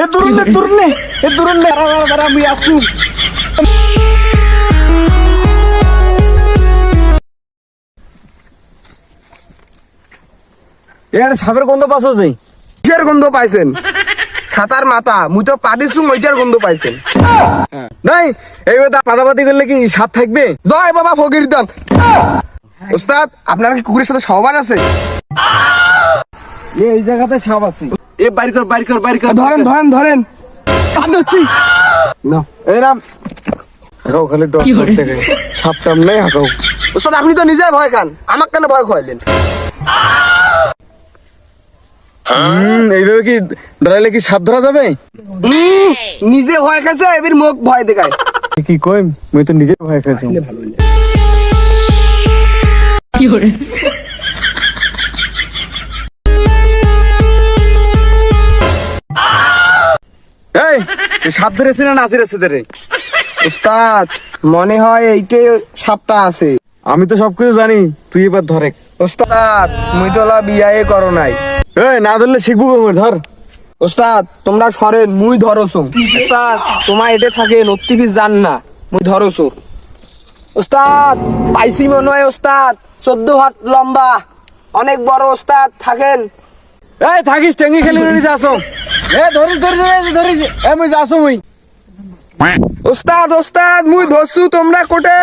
এ দূর নে দাঁড়া আমি আসু। এর সাপের গন্ধ পাচ্ছ যে? কিসের গন্ধ পাইছেন? সাতার মাথা মুই তো পা দিছু, ওইটার গন্ধ পাইছেন। নাই এইবার পাতাপাতি করলে কি সাপ থাকবে? জয় বাবা ফকির দান। ওস্তাদ আপনার কি কুকুরের সাথে সহবাস আছে? এই জায়গাতে সাপ আছে। এ বাইর কর। ধরেন কাঁদছি না এরাম হাঁকাও খালি ডর দেখে সাপ টাম নাই হাঁকাও। ওস্তাদ আপনি তো নিজে ভয় খান, আমাকে কেন ভয় খাওয়াইলেন? এইভাবে কি ডরাইলে কি সাপ ধরা যাবে? নিজে ভয় খাইছে এবার মুখ ভয় দেখায়। কি কই মুই তো নিজে ভয় খাইছি। কি করে এই তুই সাপ ধরেছিস না নাচি রেছে ধরে? ওস্তাদ মনে হয় এইটাই সাপটা আছে। আমি তো সবকিছু জানি, তুই এবার ধরে। ওস্তাদ মুই তো বিয়ে করো নাই। এই না ধরলে শিখবো কখন? ধর। ওস্তাদ তোমরা সরেন, মুই ধরছো। ওস্তাদ তোমার এটে থাকে নত্তিবি জান না, মুই ধরছো। ওস্তাদ পাইছি মনে হয় ওস্তাদ, 14 হাত লম্বা, অনেক বড়। ওস্তাদ থাকেন। এই থাকিস টেঙ্গি খেলি নিয়ে আসো। এ ধরিস এ মুই যাসো মুই। ওস্তাদ মুই ধরছু, তোমরা কোটে?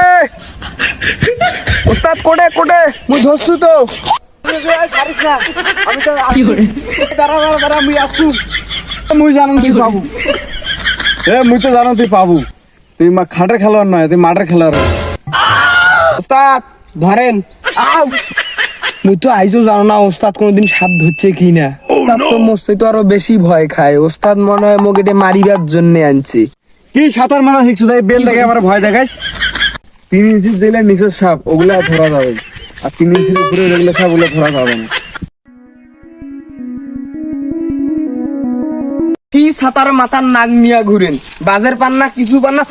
ওস্তাদ কোটে মুই ধরছু তো। ছাড়িস না, আমি তো কি করে দাঁড়া মুই আসু। মুই জানো তুই পাবো। মুই তো জানো তুই পাবো। তুই খাটের খেলোয়াড় নয়, তুই মাঠের খেলোয়াড়। ওস্তাদ ধরেন। মুই তো আইজও জানো না ওস্তাদ কোনদিন সাপ ধরছে কি না। তার তো মস্তে তো আরো বেশি ভয় খায়। ওস্তাদ মনে হয় মোক এটা মারিবার জন্য আনছে। কি সাঁতার মারা শিখছো তাই বেল দেখে আমার ভয় দেখাস? 3 ইঞ্চির যেগুলা নিচের সাপ ওগুলা ধরা যাবে, আর 3 ইঞ্চির উপরে যেগুলো সাপ ওগুলো ধরা যাবে না। কি সাতার মাথার নাক নিয়ে ঘুরেন, বাজের পান না কিছু পান না,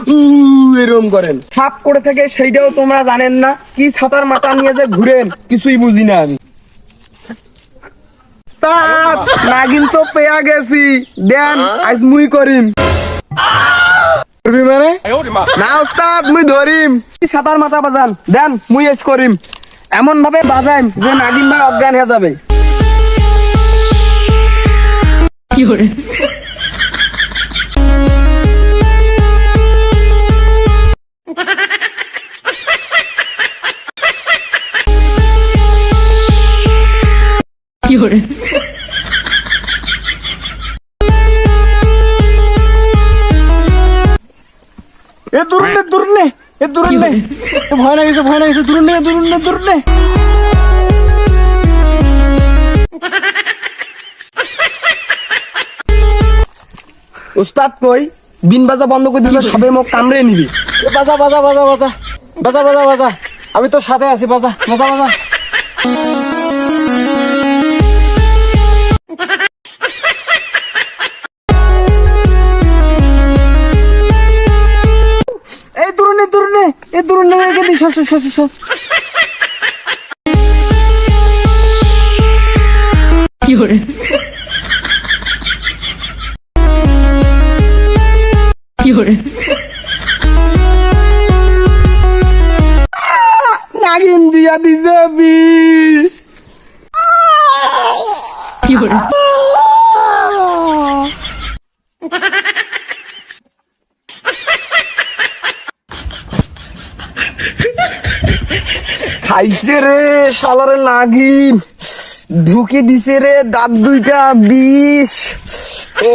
এরম করেন। সাপ করে থেকে সেইটাও তোমরা জানেন না। কি সাতার মাথা নিয়ে যে ঘুরেন কিছুই বুঝি না আমি। তার নাগিন তো পেয়া গেছি, দেন আজ মুই করিম। মানে না ওস্তাদ মুই ধরিম। সাতার মাথা বাজান, দেন মুই এস করিম। এমন ভাবে বাজাইম যে নাগিন ভাই অজ্ঞান হয়ে যাবে। কি করে কি করে দূর নে ভয় লাগিছে দূর নে। ওস্তাদ কই বিন বাজা বন্ধ করে দিলে সবে মোক কামড়ে নিবি। বাজা আমি তোর সাথে আছি। বাজা এই দূর নে এখানে সর। কি করে কি করে নাগিন দিয়া দিছে কি করে খাইছে রে শালারে নাগিন, ঢুকে দিছে রে দাঁত দুইটা বিষ। ও